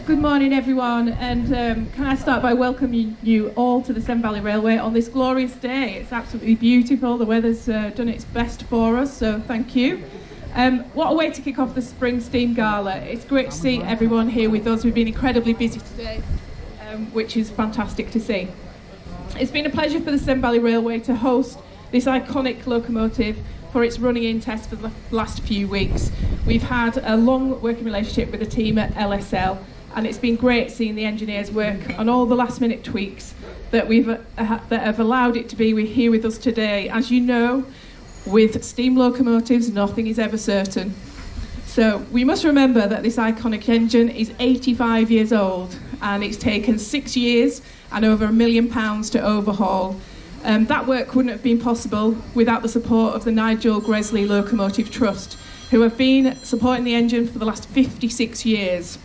Good morning, everyone, and can I start by welcoming you all to the Severn Valley Railway on this glorious day. It's absolutely beautiful. The weather's done its best for us, so thank you. What a way to kick off the Spring Steam Gala. It's great to see everyone here with us. We've been incredibly busy today, which is fantastic to see. It's been a pleasure for the Severn Valley Railway to host this iconic locomotive for its running-in test for the last few weeks. We've had a long working relationship with the team at LSL, and it's been great seeing the engineers work on all the last-minute tweaks that have allowed it to be here with us today. As you know, with steam locomotives, nothing is ever certain. So we must remember that this iconic engine is 85 years old, and it's taken 6 years and over £1 million to overhaul. That work wouldn't have been possible without the support of the Nigel Gresley Locomotive Trust, who have been supporting the engine for the last 56 years.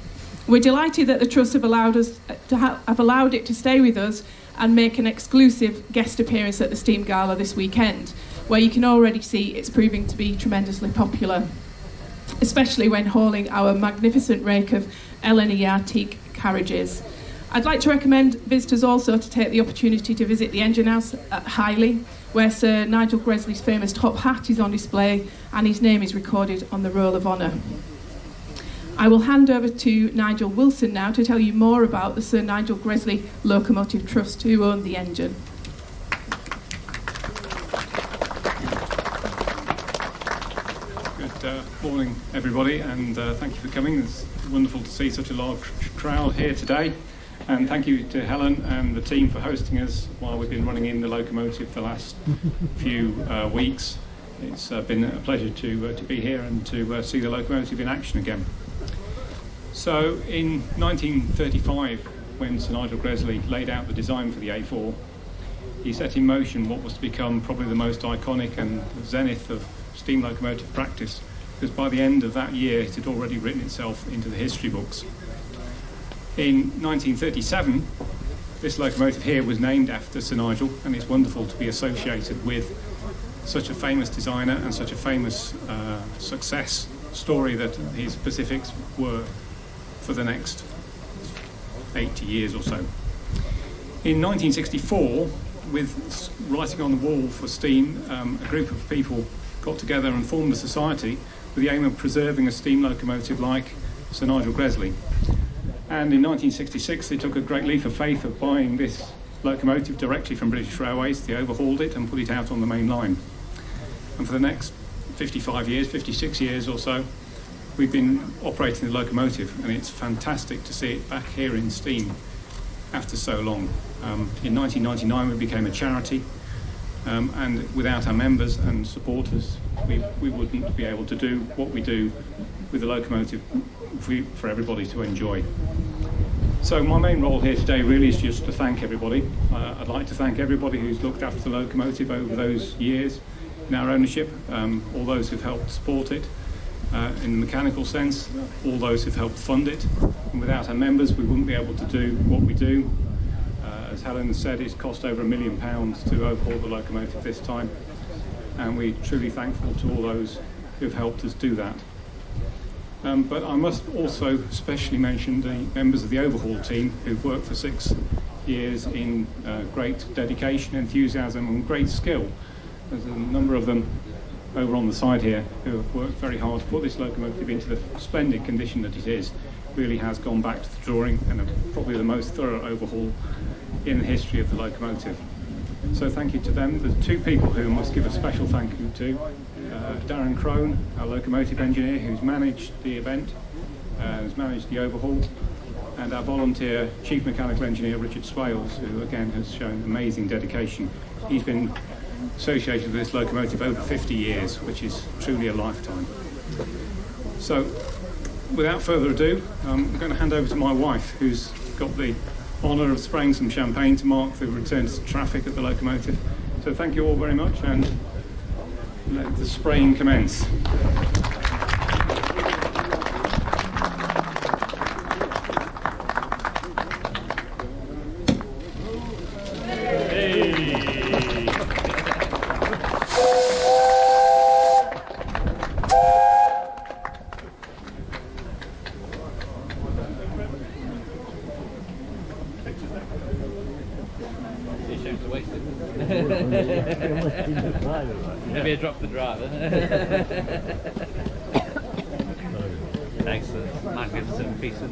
We're delighted that the Trust have allowed it to stay with us and make an exclusive guest appearance at the Steam Gala this weekend, where you can already see it's proving to be tremendously popular, especially when hauling our magnificent rake of LNE antique carriages. I'd like to recommend visitors also to take the opportunity to visit the engine house at Highley, where Sir Nigel Gresley's famous top hat is on display and his name is recorded on the Roll of Honour. I will hand over to Nigel Wilson now to tell you more about the Sir Nigel Gresley Locomotive Trust, who owned the engine. Good morning, everybody, and thank you for coming. It's wonderful to see such a large crowd here today. And thank you to Helen and the team for hosting us while we've been running in the locomotive the last few weeks. It's been a pleasure to be here and to see the locomotive in action again. So in 1935, when Sir Nigel Gresley laid out the design for the A4, he set in motion what was to become probably the most iconic and zenith of steam locomotive practice, because by the end of that year it had already written itself into the history books. In 1937, this locomotive here was named after Sir Nigel, and it's wonderful to be associated with such a famous designer and such a famous success story that his specifics were for the next 80 years or so. In 1964, with writing on the wall for steam, a group of people got together and formed a society with the aim of preserving a steam locomotive like Sir Nigel Gresley. And in 1966, they took a great leap of faith of buying this locomotive directly from British Railways. They overhauled it and put it out on the main line. And for the next 56 years or so, we've been operating the locomotive, and it's fantastic to see it back here in steam after so long. In 1999, we became a charity, and without our members and supporters, we wouldn't be able to do what we do with the locomotive for everybody to enjoy. So my main role here today really is just to thank everybody. I'd like to thank everybody who's looked after the locomotive over those years in our ownership, all those who've helped support it in the mechanical sense, all those who've helped fund it. And without our members, we wouldn't be able to do what we do. As Helen said, it's cost over £1 million to overhaul the locomotive this time, and we're truly thankful to all those who've helped us do that. But I must also especially mention the members of the overhaul team who've worked for 6 years in great dedication, enthusiasm and great skill. There's a number of them over on the side here who have worked very hard to put this locomotive into the splendid condition that it is. Really has gone back to the drawing, and probably the most thorough overhaul in the history of the locomotive. So thank you to them. There's 2 people who I must give a special thank you to. Darren Crone, our locomotive engineer, who's managed the event, has managed the overhaul, and our volunteer chief mechanical engineer Richard Swales, who again has shown amazing dedication. He's been associated with this locomotive over 50 years, which is truly a lifetime. So, without further ado, I'm going to hand over to my wife, who's got the honour of spraying some champagne to mark the return to traffic at the locomotive. So thank you all very much, and let the spraying commence. Maybe I dropped the driver. Excellent. Magnificent piece of